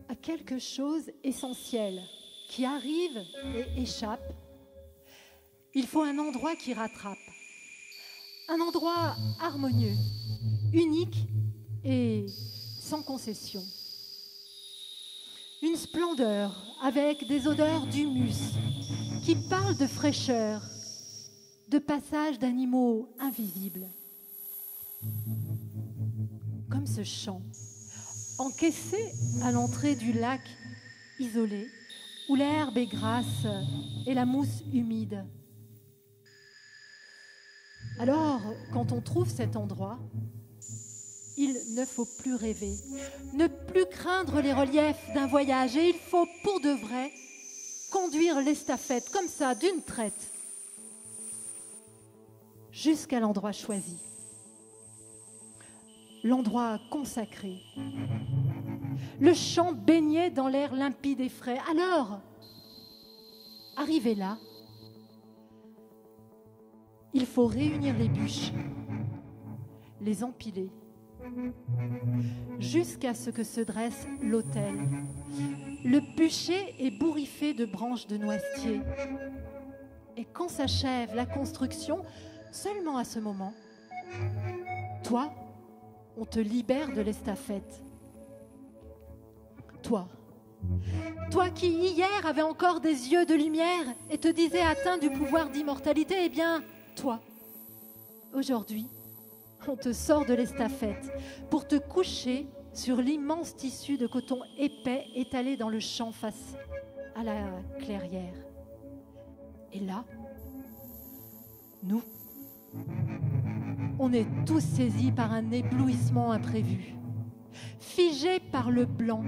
à quelque chose essentiel qui arrive et échappe, il faut un endroit qui rattrape. Un endroit harmonieux, unique et sans concession. Une splendeur avec des odeurs d'humus qui parlent de fraîcheur, de passage d'animaux invisibles. Comme ce chant, encaissé à l'entrée du lac isolé, où l'herbe est grasse et la mousse humide. Alors, quand on trouve cet endroit, il ne faut plus rêver, ne plus craindre les reliefs d'un voyage, et il faut, pour de vrai, conduire l'estafette comme ça, d'une traite, jusqu'à l'endroit choisi, l'endroit consacré, le champ baigné dans l'air limpide et frais. Alors, arrivé là, il faut réunir les bûches, les empiler, jusqu'à ce que se dresse l'autel. Le bûcher est bourriffé de branches de noisetier. Et quand s'achève la construction, seulement à ce moment, toi, on te libère de l'estafette. Toi qui hier avais encore des yeux de lumière et te disais atteint du pouvoir d'immortalité, eh bien, toi, aujourd'hui, on te sort de l'estafette pour te coucher sur l'immense tissu de coton épais étalé dans le champ face à la clairière. Et là, nous, on est tous saisis par un éblouissement imprévu, figés par le blanc.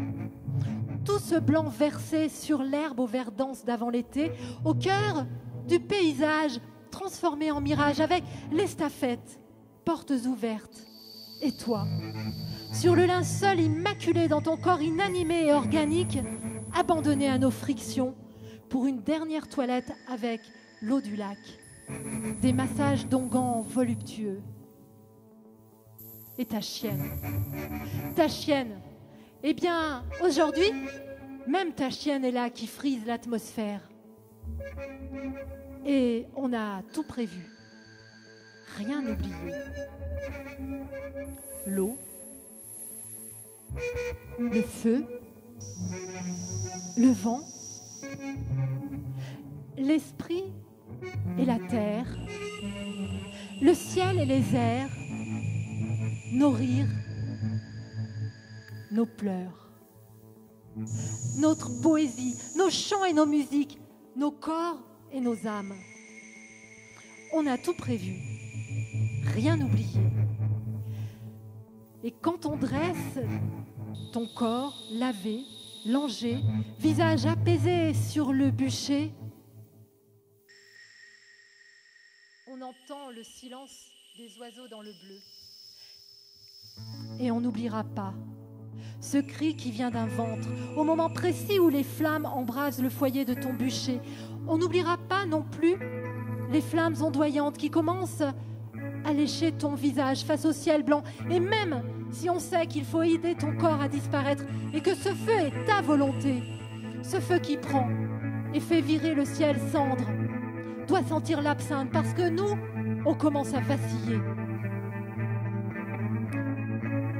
Tout ce blanc versé sur l'herbe au vert dense d'avant l'été, au cœur du paysage transformé en mirage, avec l'estafette, portes ouvertes, et toi, sur le linceul immaculé dans ton corps inanimé et organique, abandonné à nos frictions pour une dernière toilette avec l'eau du lac, des massages d'onguents voluptueux. Et ta chienne, eh bien, aujourd'hui, même ta chienne est là qui frise l'atmosphère. Et on a tout prévu, rien oublié. L'eau, le feu, le vent, l'esprit et la terre, le ciel et les airs, nos rires, nos pleurs, notre poésie, nos chants et nos musiques, nos corps et nos âmes. On a tout prévu, rien oublié. Et quand on dresse ton corps lavé, langé, visage apaisé sur le bûcher, on entend le silence des oiseaux dans le bleu. Et on n'oubliera pas ce cri qui vient d'un ventre, au moment précis où les flammes embrasent le foyer de ton bûcher. On n'oubliera pas non plus les flammes ondoyantes qui commencent à lécher ton visage face au ciel blanc. Et même si on sait qu'il faut aider ton corps à disparaître et que ce feu est ta volonté, ce feu qui prend et fait virer le ciel cendre doit sentir l'absinthe, parce que nous, on commence à vaciller.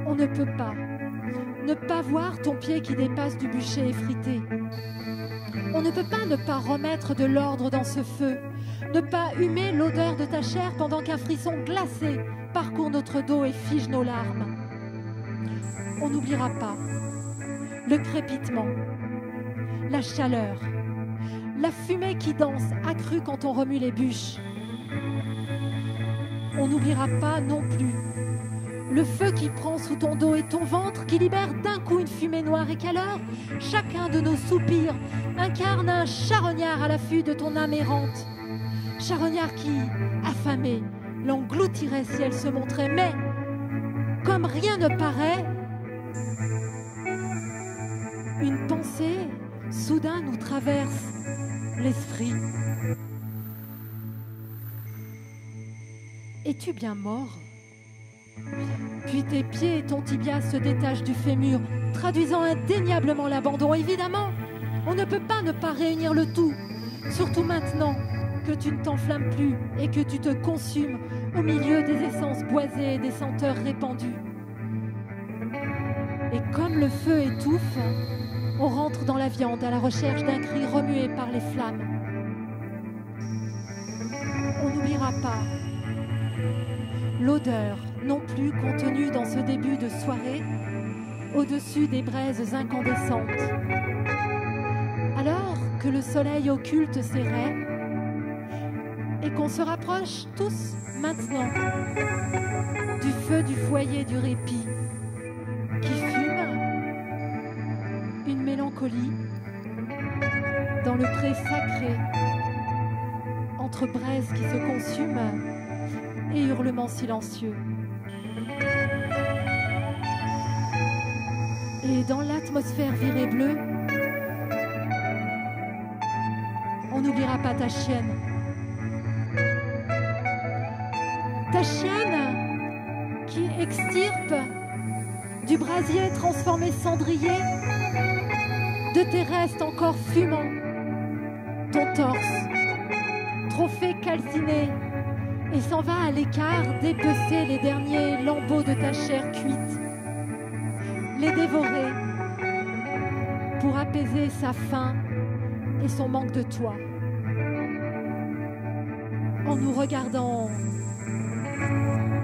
On ne peut pas ne pas voir ton pied qui dépasse du bûcher effrité. On ne peut pas ne pas remettre de l'ordre dans ce feu, ne pas humer l'odeur de ta chair pendant qu'un frisson glacé parcourt notre dos et fige nos larmes. On n'oubliera pas le crépitement, la chaleur, la fumée qui danse accrue quand on remue les bûches. On n'oubliera pas non plus le feu qui prend sous ton dos et ton ventre, qui libère d'un coup une fumée noire, et qu'alors chacun de nos soupirs incarne un charognard à l'affût de ton âme errante. Charognard qui, affamé, l'engloutirait si elle se montrait. Mais, comme rien ne paraît, une pensée soudain nous traverse l'esprit. Es-tu bien mort ? Puis tes pieds et ton tibia se détachent du fémur, traduisant indéniablement l'abandon. Évidemment, on ne peut pas ne pas réunir le tout, surtout maintenant que tu ne t'enflammes plus et que tu te consumes au milieu des essences boisées et des senteurs répandues. Et comme le feu étouffe, on rentre dans la viande à la recherche d'un cri remué par les flammes. On n'oubliera pas l'odeur non plus contenue dans ce début de soirée au-dessus des braises incandescentes. Alors que le soleil occulte ses raies et qu'on se rapproche tous maintenant du feu du foyer du répit qui fume, une mélancolie dans le pré sacré entre braises qui se consument et hurlements silencieux. Et dans l'atmosphère virée bleue, on n'oubliera pas ta chienne. Ta chienne qui extirpe du brasier transformé cendrier de tes restes encore fumants, ton torse, trophée calciné, et s'en va à l'écart dépecer les derniers lambeaux de ta chair cuite, les dévorer pour apaiser sa faim et son manque de toi. En nous regardant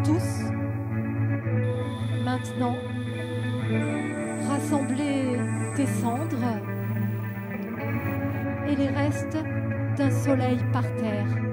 tous, maintenant, rassembler tes cendres et les restes d'un soleil par terre.